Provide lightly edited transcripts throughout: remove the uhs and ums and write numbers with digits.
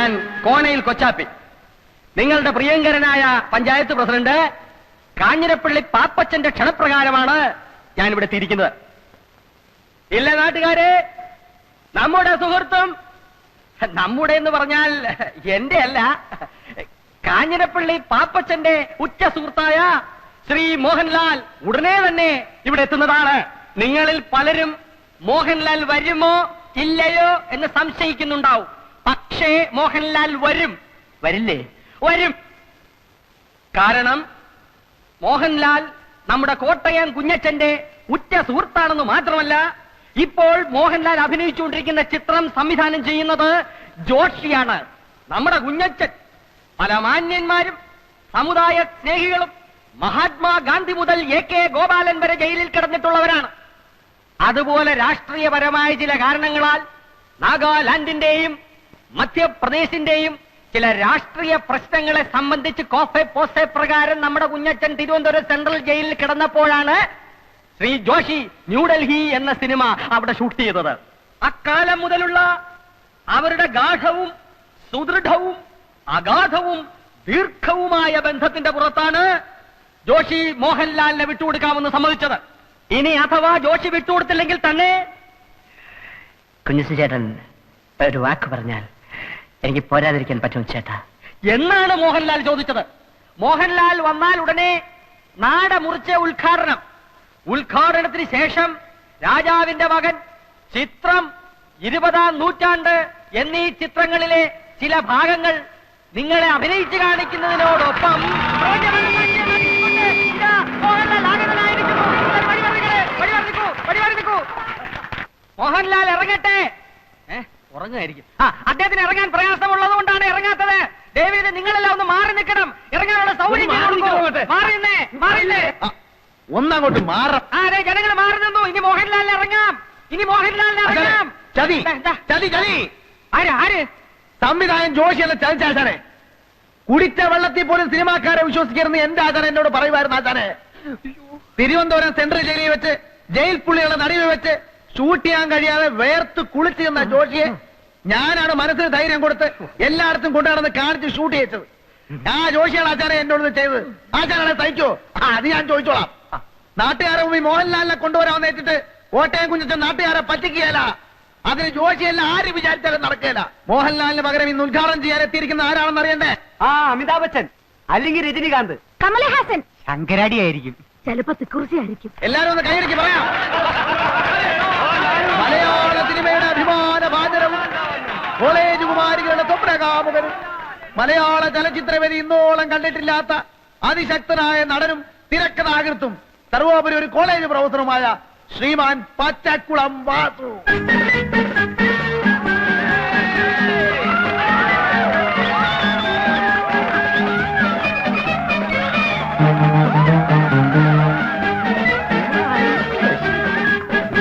ഞാൻ കോനയിൽ കൊച്ചാപ്പി, നിങ്ങളുടെ പ്രിയങ്കരനായ പഞ്ചായത്ത് പ്രസിഡന്റ് കാഞ്ഞിരപ്പള്ളി പാപ്പച്ചന്റെ ക്ഷണപ്രകാരമാണ് ഞാനിവിടെ എത്തിയിരിക്കുന്നത്. ഇല്ല നാട്ടുകാരെ, നമ്മുടെ സുഹൃത്തും, നമ്മുടെ എന്ന് പറഞ്ഞാൽ എന്റെ അല്ല, കാഞ്ഞിരപ്പള്ളി പാപ്പച്ചന്റെ ഉറ്റ സുഹൃത്തായ ശ്രീ മോഹൻലാൽ ഉടനെ തന്നെ ഇവിടെ എത്തുന്നതാണ്. നിങ്ങളിൽ പലരും മോഹൻലാൽ വരുമോ ഇല്ലയോ എന്ന് സംശയിക്കുന്നുണ്ടാവും. പക്ഷേ മോഹൻലാൽ വരും. വരില്ലേ? വരും. കാരണം മോഹൻലാൽ നമ്മുടെ കോട്ടയം കുഞ്ഞച്ചന്റെ ഉറ്റ സുഹൃത്താണെന്ന് മാത്രമല്ല, ഇപ്പോൾ മോഹൻലാൽ അഭിനയിച്ചുകൊണ്ടിരിക്കുന്ന ചിത്രം സംവിധാനം ചെയ്യുന്നത് ജോഷിയാണ്. നമ്മുടെ കുഞ്ഞച്ചൻ പല മാന്യന്മാരും സമുദായ സ്നേഹികളും മഹാത്മാഗാന്ധി മുതൽ AK ഗോപാലൻ വരെ ജയിലിൽ കിടന്നിട്ടുള്ളവരാണ്. അതുപോലെ രാഷ്ട്രീയപരമായ ചില കാരണങ്ങളാൽ നാഗാലാൻഡിന്റെയും മധ്യപ്രദേശിന്റെയും ചില രാഷ്ട്രീയ പ്രശ്നങ്ങളെ സംബന്ധിച്ച് കോഫെ പോസെ പ്രകാരം നമ്മുടെ കുഞ്ഞച്ചൻ തിരുവനന്തപുരം സെൻട്രൽ ജയിലിൽ കിടന്നപ്പോഴാണ് ശ്രീ ജോഷി ന്യൂഡൽഹി എന്ന സിനിമ അവിടെ ഷൂട്ട് ചെയ്തത്. അക്കാലം മുതലുള്ള അവരുടെ ഗാഠവും സുദൃഢവും അഗാധവും ദീർഘവുമായ ബന്ധത്തിന്റെ പുറത്താണ് ജോഷി മോഹൻലാലിനെ വിട്ടുകൊടുക്കാമെന്ന് സമ്മതിച്ചത്. ഇനി അഥവാ ജോഷി വിട്ടുകൊടുത്തില്ലെങ്കിൽ തന്നെ കുഞ്ഞുസി ചേട്ടൻ ഒരു വാക്ക് പറഞ്ഞാൽ എനിക്ക് പോരാതിരിക്കാൻ പറ്റും ചേട്ടാ എന്നാണ് മോഹൻലാൽ ചോദിച്ചത്. മോഹൻലാൽ വന്നാൽ ഉടനെ നാട മുറിച്ച ഉദ്ഘാടനത്തിന് ശേഷം രാജാവിന്റെ മകൻ, ചിത്രം, 20-ാം നൂറ്റാണ്ട് എന്നീ ചിത്രങ്ങളിലെ ചില ഭാഗങ്ങൾ നിങ്ങളെ അഭിനയിച്ചു കാണിക്കുന്നതിനോടൊപ്പം മോഹൻലാൽ ഇറങ്ങട്ടെ. ഉറങ്ങായിരിക്കും. അദ്ദേഹത്തിന് ഇറങ്ങാൻ പ്രയാസമുള്ളത് കൊണ്ടാണ് ഇറങ്ങാത്തത്. ദേവിയെ നിങ്ങളെല്ലാം ഒന്ന് മാറി നിൽക്കണം. ഇറങ്ങാനുള്ള സൗകര്യം മാറിന്നേ. ഒന്നങ്ങോട്ട് മാറാം. അതെ, ജനങ്ങൾ മാറി നിന്നു. ഇനി മോഹൻലാലിന് ഇറങ്ങാം. ചതി ചതി ചതി. ആര്? സംവിധായകൻ ജോഷിയല്ല ചതിച്ചാശാനെ. കുടിച്ച വെള്ളത്തിൽ പോലും സിനിമാക്കാരെ വിശ്വസിക്കരുന്ന് എന്റെ ആചാരം എന്നോട് പറയുമായിരുന്നു. ആചാനെ, തിരുവനന്തപുരം സെൻട്രൽ ജയിലിൽ വെച്ച് ജയിൽ പുള്ളികളെ നടുവിൽ വെച്ച് ഷൂട്ട് ചെയ്യാൻ കഴിയാതെ വേർത്ത് കുളിച്ചു നിന്ന ജോഷിയെ ഞാനാണ് മനസ്സിന് ധൈര്യം കൊടുത്ത് എല്ലായിടത്തും കൊണ്ടുനടന്ന് കാണിച്ച് ഷൂട്ട് ചെയ്യിച്ചത്. ആ ജോഷിയാണ് ആചാരം എന്നോട് ചെയ്തത്. ആചാരാണെ തയ്ക്കോ? അത് ഞാൻ ചോദിച്ചോളാം. നാട്ടുകാരെ മുമ്പിൽ മോഹൻലാലിനെ കൊണ്ടുവരാമെന്ന് വെച്ചിട്ട് കോട്ടയം കുഞ്ഞച്ചൻ നാട്ടുകാരെ പറ്റിക്കുകയല്ല. അതിന് ജോഷിയല്ല ആര് വിചാരിച്ചാലും നടക്കുകയില്ല. മോഹൻലാലിന് പകരം ഇന്ന് ഉദ്ഘാടനം ചെയ്യാൻ എത്തിയിരിക്കുന്ന ആരാണെന്ന് അറിയണ്ടേ? അമിതാഭ് ബച്ചൻ, അല്ലെങ്കിൽ രജനികാന്ത്, കമലഹാസൻ, ശങ്കരാടി ആയിരിക്കും, ചിലപ്പോ തിക്കുറിശി ആയിരിക്കും. എല്ലാരും ഒന്ന് കൈയടിക്ക് പറയാം. മലയാള സിനിമയുടെ അഭിമാന ഭാജനവും കോളേജ് കുമാരികളുടെ സ്വപ്നകാമുകനും മലയാള ചലച്ചിത്രവേദി ഇന്നോളം കണ്ടിട്ടില്ലാത്ത അതിശക്തനായ നടനും തിരക്കഥാകൃത്തും സർവോപരി ഒരു കോളേജ് പ്രൊഫസറുമായ ശ്രീമാൻ പച്ചക്കുളം വാസു.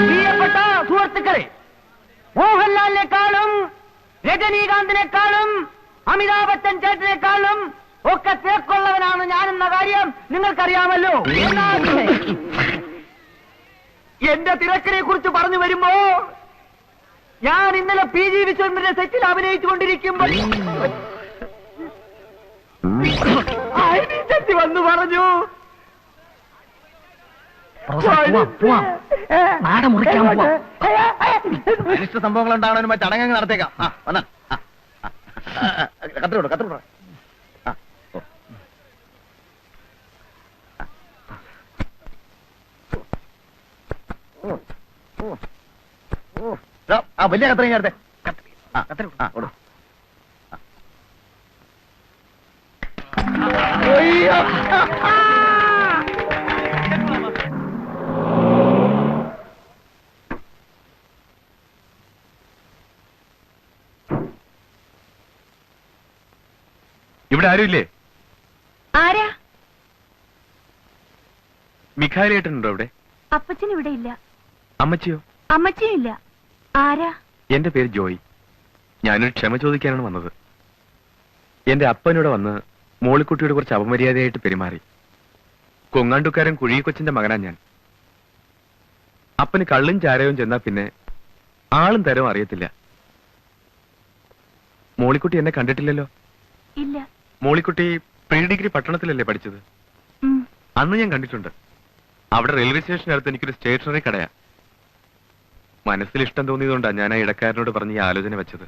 പ്രിയപ്പെട്ട സുഹൃത്തുക്കളെ, മോഹൻലാലിനെക്കാളും രജനീകാന്തിനെക്കാളും അമിതാഭ് ബച്ചൻ ചേട്ടനെക്കാളും ഒക്കെ തേക്കുള്ളവനാണ് ഞാനെന്ന കാര്യം നിങ്ങൾക്കറിയാമല്ലോ. എന്റെ തിരക്കിനെ കുറിച്ച് പറഞ്ഞു വരുമ്പോ ഞാൻ ഇന്നലെ PG വിശ്വനാഥന്റെ സെറ്റിൽ അഭിനയിച്ചുകൊണ്ടിരിക്കുമ്പോൾ ചെത്തി വന്നു പറഞ്ഞു, അനിഷ്ട സംഭവങ്ങൾ ഉണ്ടാവണ ചടങ്ങ് നടത്തേക്കാം. വന്നാ കത്തിരോട് വലിയ കത്രയും ചേർത്തെ. ഇവിടെ ആരുമില്ലേ? ആരാ? മിഖായിലേട്ടനുണ്ടോ ഇവിടെ? അപ്പച്ചൻ ഇവിടെ ഇല്ല. അമ്മച്ചിയോ? അമ്മച്ചിയും ഇല്ല. ആരാ? എന്റെ പേര് ജോയി. ഞാനൊരു ക്ഷമ ചോദിക്കാനാണ് വന്നത്. എന്റെ അപ്പനോട് വന്ന് മോളിക്കുട്ടിയോട് കുറച്ച് അപമര്യാദയായിട്ട് പെരുമാറി. കൊങ്ങാണ്ടുക്കാരൻ കുഴികൊച്ചിന്റെ മകനാ ഞാൻ. അപ്പന് കള്ളും ചാരവും ചെന്നാ പിന്നെ ആളും തരവും അറിയത്തില്ല. മോളിക്കുട്ടി എന്നെ കണ്ടിട്ടില്ലല്ലോ. ഇല്ല. മോളിക്കുട്ടി പ്രീ ഡിഗ്രി പട്ടണത്തിലല്ലേ പഠിച്ചത്? ഉം. അന്ന് ഞാൻ കണ്ടിട്ടുണ്ട്. അവിടെ റെയിൽവേ സ്റ്റേഷനടുത്ത് എനിക്കൊരു സ്റ്റേഷനറി കടയാ. മനസ്സിൽ ഇഷ്ടം തോന്നിയതുകൊണ്ടാണ് ഞാൻ ആ ഇടക്കാരനോട് പറഞ്ഞ് ഈ ആലോചന വെച്ചത്.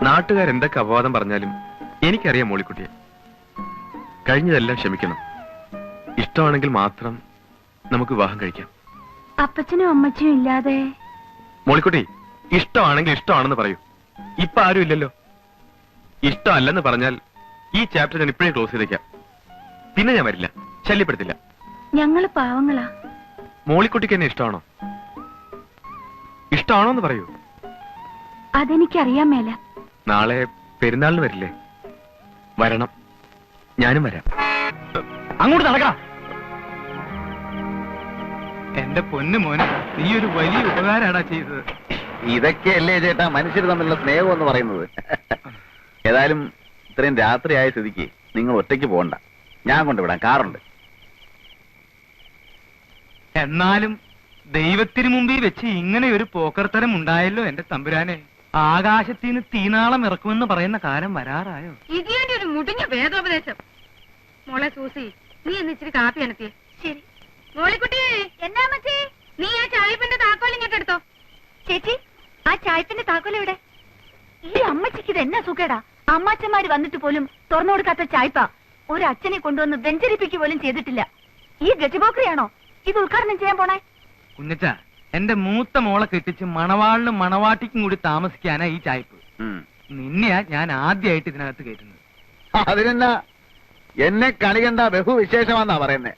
നാട്ടുകാരെന്തൊക്കെ അപവാദം പറഞ്ഞാലും എനിക്കറിയാം മോളിക്കുട്ടിയെ. കഴിഞ്ഞതെല്ലാം ക്ഷമിക്കണം. ഇഷ്ടമാണെങ്കിൽ മാത്രം നമുക്ക് വിവാഹം കഴിക്കാം. അപ്പച്ചനും അമ്മച്ചിയും ഇല്ലാതെ മോളിക്കുട്ടി, ഇഷ്ടമാണെങ്കിൽ ഇഷ്ടമാണെന്ന് പറയൂ. ഇപ്പൊ ആരും ഇല്ലല്ലോ. ഇഷ്ടമല്ലെന്ന് പറഞ്ഞാൽ ഈ ചാപ്റ്റർ ഞാൻ ഇപ്പോഴേ ക്ലോസ് ചെയ്തേക്കാം. പിന്നെ ഞാൻ വരില്ല, ശല്യപ്പെടുത്തില്ല. ഞങ്ങള് പാവങ്ങളാ. മോളിക്കുട്ടിക്ക് എന്നെ ഇഷ്ടമാണോ? ഇഷ്ടമാണോ എന്ന് പറയൂ. അതെനിക്കറിയാൻ മേല. നാളെ പെരുന്നാളിന് വരില്ലേ? വരണം, ഞാനും വരാം. അങ്ങോട്ട് നടക്കാം. എന്റെ പൊന്നു മോനെ, നീ ഒരു വലിയ ഉപകാരാടാ ചെയ്തത്. ഇതൊക്കെയല്ലേ ചേട്ടാ മനുഷ്യർ തമ്മിലുള്ള സ്നേഹം എന്ന് പറയുന്നത്. ഏതായാലും ഇത്രയും രാത്രിയായ സ്ഥിതിക്ക് നിങ്ങൾ ഒറ്റയ്ക്ക് പോകണ്ട, ഞാൻ കൊണ്ടുവിടാം, കാറുണ്ട്. എന്നാലും ദൈവത്തിന് മുമ്പിൽ വെച്ച് ഇങ്ങനെ ഒരു പോക്കർത്തരം ഉണ്ടായല്ലോ എന്റെ തമ്പുരാനെ. ആകാശത്തിന് തീനാളം ഇറക്കുമെന്ന് പറയുന്ന കാലം വരാറായോ? ഇതിന്റെ ഒരു മുടിഞ്ഞ വേദോപദേശം. മോളെ സൂസി, നീ എന്ന് ഇച്ചിരി കാപ്പി അനത്തിയേ. ശരി. മോളിക്കുട്ടി, എന്നാ മച്ചി, നീ ആ ചായപ്പിന്റെ താക്കോൽ ഇങ്ങോട്ട് എടുത്തോ. ചേച്ചി, ആ ചായത്തിന്റെ താക്കോൽ എവിടെ? ഈ അമ്മച്ചിക്ക് ഇത് എന്നാ സുഖേടാ. അമ്മാച്ചന്മാര് വന്നിട്ട് പോലും തുറന്നു കൊടുക്കാത്ത ചായ്പ ഒരു അച്ഛനെ കൊണ്ടുവന്ന് വെഞ്ചരിപ്പിക്കുക പോലും ചെയ്തിട്ടില്ല. ഈ ഗജബോക്രിയാണോ ഇത് ഉദ്ഘാടനം ചെയ്യാൻ പോണേ? കുഞ്ഞച്ച, എന്റെ മൂത്ത മോളെ കെട്ടിച്ച് മണവാളിനും മണവാട്ടിക്കും കൂടി താമസിക്കാനാ ഈ ചായ്പ്. നിന്നെയാ ഞാൻ ആദ്യമായിട്ട് ഇതിനകത്ത് കയറ്റുന്നത്. അതിനെന്നാ, എന്നെ കളി കണ്ട ബഹുവിശേഷമാന്നാ പറയുന്നേ.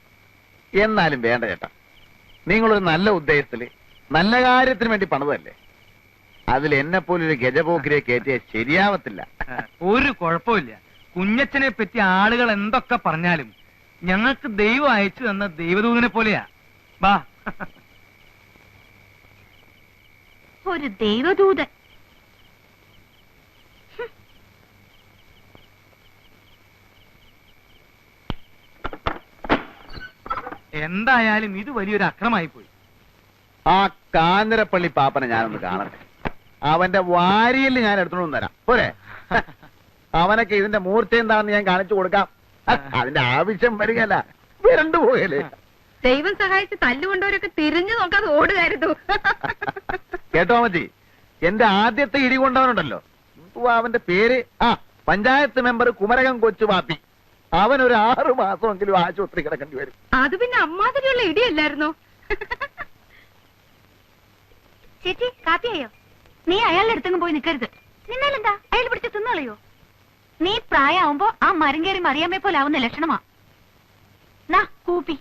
എന്നാലും വേണ്ട ചേട്ടാ, നിങ്ങളൊരു നല്ല ഉദ്ദേശത്തില് നല്ല കാര്യത്തിന് വേണ്ടി പണിതല്ലേ. അതിൽ എന്നെ പോലൊരു ഗജപോക്കിരെ കയറ്റിയാൽ ശരിയാവത്തില്ല. ഒരു കുഴപ്പമില്ല. കുഞ്ഞച്ചനെ പറ്റി ആളുകൾ എന്തൊക്കെ പറഞ്ഞാലും ഞങ്ങൾക്ക് ദൈവം അയച്ചു തന്ന ദൈവദൂതനെ പോലെയാ. ബാ. ഒരു ദൈവദൂതൻ. എന്തായാലും ഇത് വലിയൊരു അക്രമായി പോയി. ആ കാഞ്ഞിരപ്പള്ളി പാപ്പനെ ഞാനൊന്ന് കാണട്ടെ. അവന്റെ വാരിയിൽ ഞാൻ എടുത്തോണ്ട് തരാം പോരെ. അവനൊക്കെ ഇതിന്റെ മൂർച്ച എന്താണെന്ന് ഞാൻ കാണിച്ചു കൊടുക്കാം. അതിന്റെ ആവശ്യം വരികയല്ല, വരണ്ടു പോയല്ലേ. ദൈവം സഹായിച്ച് തല്ലുകൊണ്ടവരൊക്കെ തിരിഞ്ഞു നോക്കാതെ ഓടുകയായിരുന്നു. കേട്ടോ മതി, എന്റെ ആദ്യത്തെ ഇടി കൊണ്ടവനുണ്ടല്ലോ, അവന്റെ പേര് പഞ്ചായത്ത് മെമ്പർ കുമരകം കൊച്ചു പാപ്പി. അവൻ ഒരു 6 മാസമെങ്കിലും ആശുപത്രി കിടക്കേണ്ടി വരും. അത് പിന്നെ അമ്മാതിരിയുള്ള ഇടിയല്ലായിരുന്നോ? ചേച്ചി, കാപ്പിയായോ? നീ അയാളുടെ അടുത്തെങ്കിലും പോയി നിൽക്കരുത്. നിന്നാലെന്താ, അയാൾ പിടിച്ച് തിന്നളയോ? നീ പ്രായമാവുമ്പോ ആ മരം കയറി മറിയാമ്മയെ പോലെ ആവുന്ന ലക്ഷണമാ. നാ കൂപ്പി.